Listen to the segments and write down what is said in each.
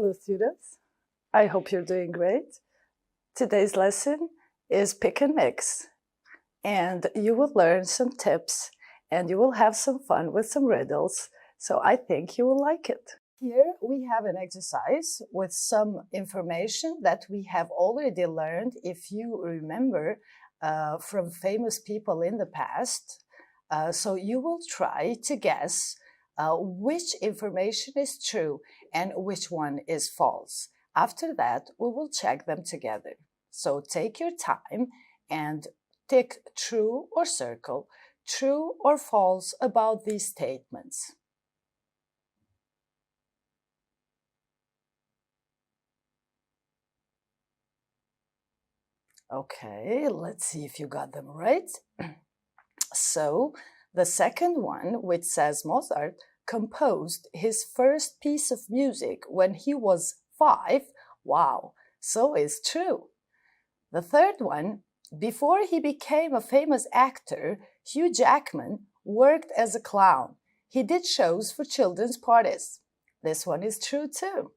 Hello students, I hope you're doing great. Today's lesson is pick and mix, and you will learn some tips and you will have some fun with some riddles, so I think you will like it. Here we have an exercise with some information that we have already learned, if you remember, from famous people in the past. So you will try to guess which information is true and which one is false. After that, we will check them together. So take your time and tick true or circle true or false about these statements. Okay, let's see if you got them right. So the second one, which says Mozart composed his first piece of music when he was 5, wow, so is true. The third one, before he became a famous actor, Hugh Jackman worked as a clown. He did shows for children's parties. This one is true too.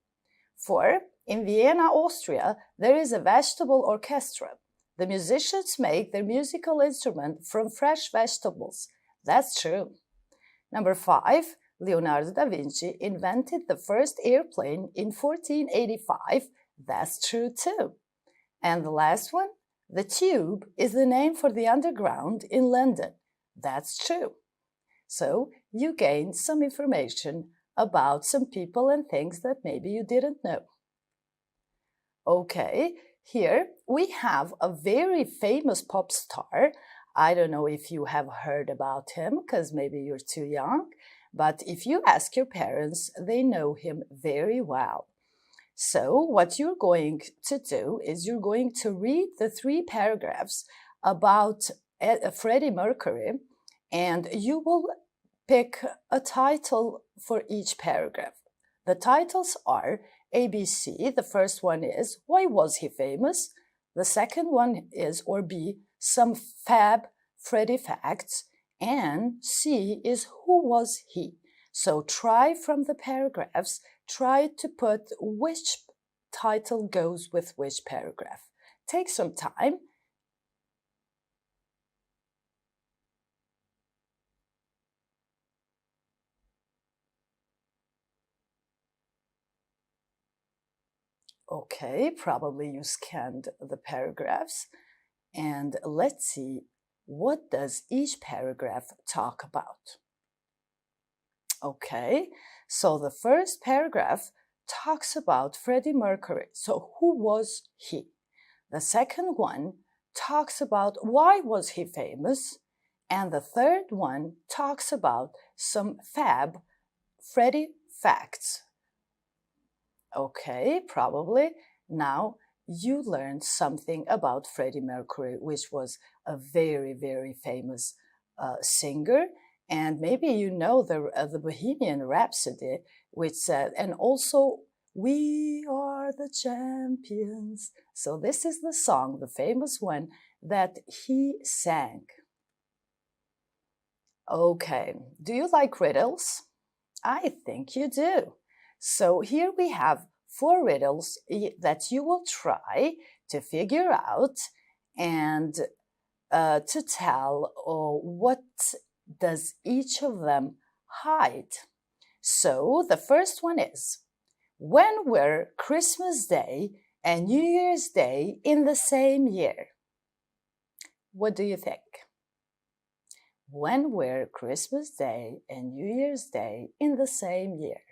4, in Vienna, Austria, there is a vegetable orchestra. The musicians make their musical instrument from fresh vegetables. That's true. Number 5, Leonardo da Vinci invented the first airplane in 1485. That's true too. And the last one, the Tube is the name for the underground in London. That's true. So you gained some information about some people and things that maybe you didn't know. Okay, here we have a very famous pop star. I don't know if you have heard about him because maybe you're too young, but if you ask your parents, they know him very well. So what you're going to do is you're going to read the 3 paragraphs about Freddie Mercury, and you will pick a title for each paragraph. The titles are ABC. The first one is, why was he famous? The second one is, or B, some fab Freddie facts. And C is, who was he? So try from the paragraphs, try to put which title goes with which paragraph. Take some time. Okay, probably you scanned the paragraphs. And let's see, what does each paragraph talk about? Okay, so the first paragraph talks about Freddie Mercury. So who was he? The second one talks about why was he famous? And the third one talks about some fab Freddie facts. Okay, probably now you learned something about Freddie Mercury, which was a very, very famous singer. And maybe you know the Bohemian Rhapsody, which said, and also, we are the champions. So this is the song, the famous one, that he sang. Okay, do you like riddles? I think you do. So here we have 4 riddles that you will try to figure out and to tell what does each of them hide. So the first one is, when were Christmas Day and New Year's Day in the same year? What do you think? When were Christmas Day and New Year's Day in the same year?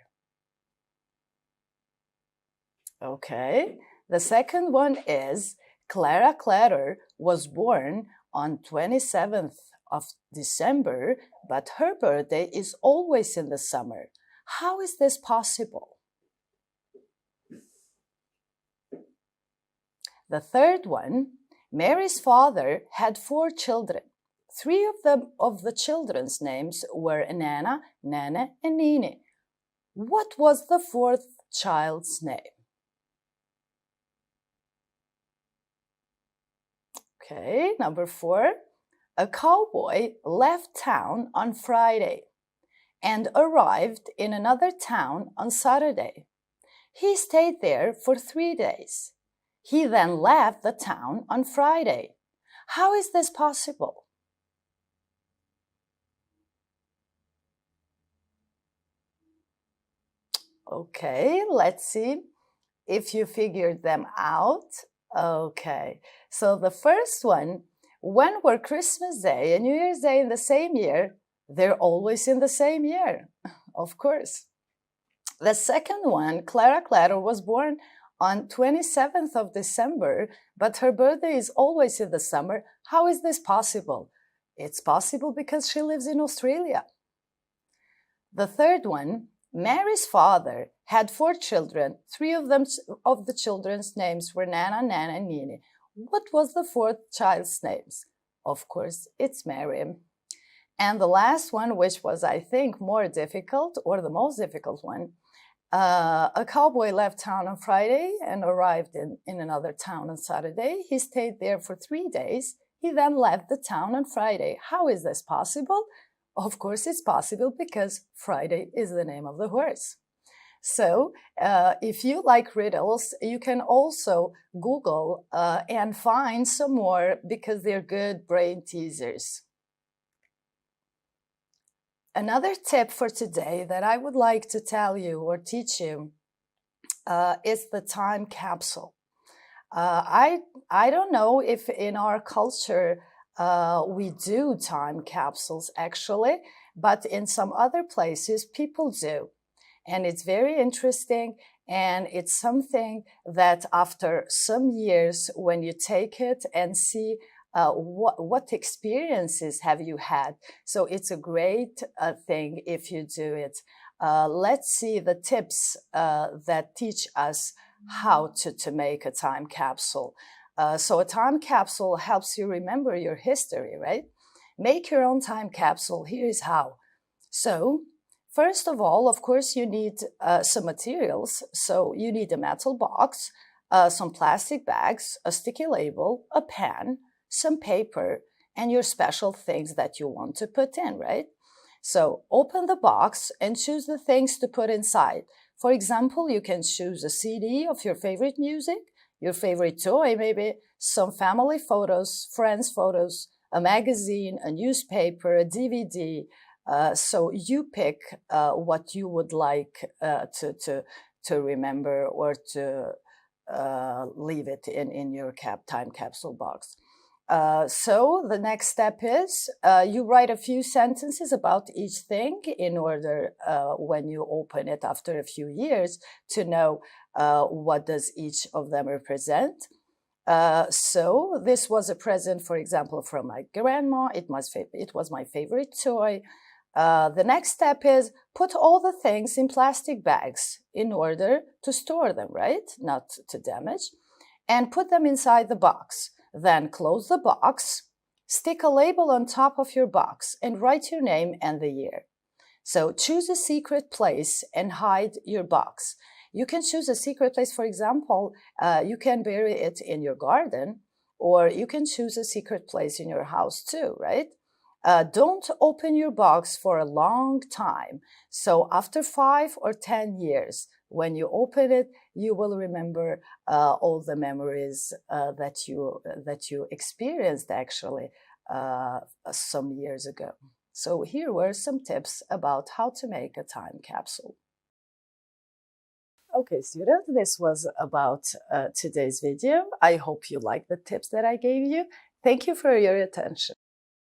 Okay, the second one is, Clara Clatter was born on 27th of December, but her birthday is always in the summer. How is this possible? The third one, Mary's father had 4 children. 3 of the children's names were Nana, Nene, and Nini. What was the 4th child's name? Okay, number 4. A cowboy left town on Friday and arrived in another town on Saturday. He stayed there for 3 days. He then left the town on Friday. How is this possible? Okay, let's see if you figured them out. Okay, so the first one, when were Christmas Day and New Year's Day in the same year? They're always in the same year, of course. The second one, Clara Claro was born on 27th of December, but her birthday is always in the summer. How is this possible? It's possible because she lives in Australia. The third one, Mary's father had 4 children. 3 of the children's names were Nana, Nana, and Nini. What was the 4th child's names? Of course, it's Mary. And the last one, which was, I think, more difficult, or the most difficult one, a cowboy left town on Friday and arrived in another town on Saturday. He stayed there for 3 days. He then left the town on Friday. How is this possible? Of course, it's possible because Friday is the name of the horse. So if you like riddles, you can also Google and find some more because they're good brain teasers. Another tip for today that I would like to tell you or teach you is the time capsule. I don't know if in our culture we do time capsules actually, but in some other places people do. And it's very interesting, and it's something that after some years, when you take it and see what experiences have you had, so it's a great thing if you do it. Let's see the tips that teach us how to make a time capsule. So a time capsule helps you remember your history, right? Make your own time capsule. Here's how. So first of all, of course, you need some materials. So you need a metal box, some plastic bags, a sticky label, a pen, some paper, and your special things that you want to put in, right? So open the box and choose the things to put inside. For example, you can choose a CD of your favorite music, your favorite toy, maybe some family photos, friends photos, a magazine, a newspaper, a DVD. So you pick what you would like to remember or to leave it in your time capsule box. So the next step is you write a few sentences about each thing in order when you open it after a few years to know what does each of them represent. So this was a present, for example, from my grandma. It was my favorite toy. The next step is put all the things in plastic bags in order to store them, right? Not to damage. And put them inside the box. Then close the box, stick a label on top of your box, and write your name and the year. So choose a secret place and hide your box. You can choose a secret place, for example, you can bury it in your garden, or you can choose a secret place in your house too, right? Don't open your box for a long time. So after 5 or 10 years, when you open it, you will remember all the memories that you experienced actually some years ago. So here were some tips about how to make a time capsule. Okay, students, this was about today's video. I hope you liked the tips that I gave you. Thank you for your attention.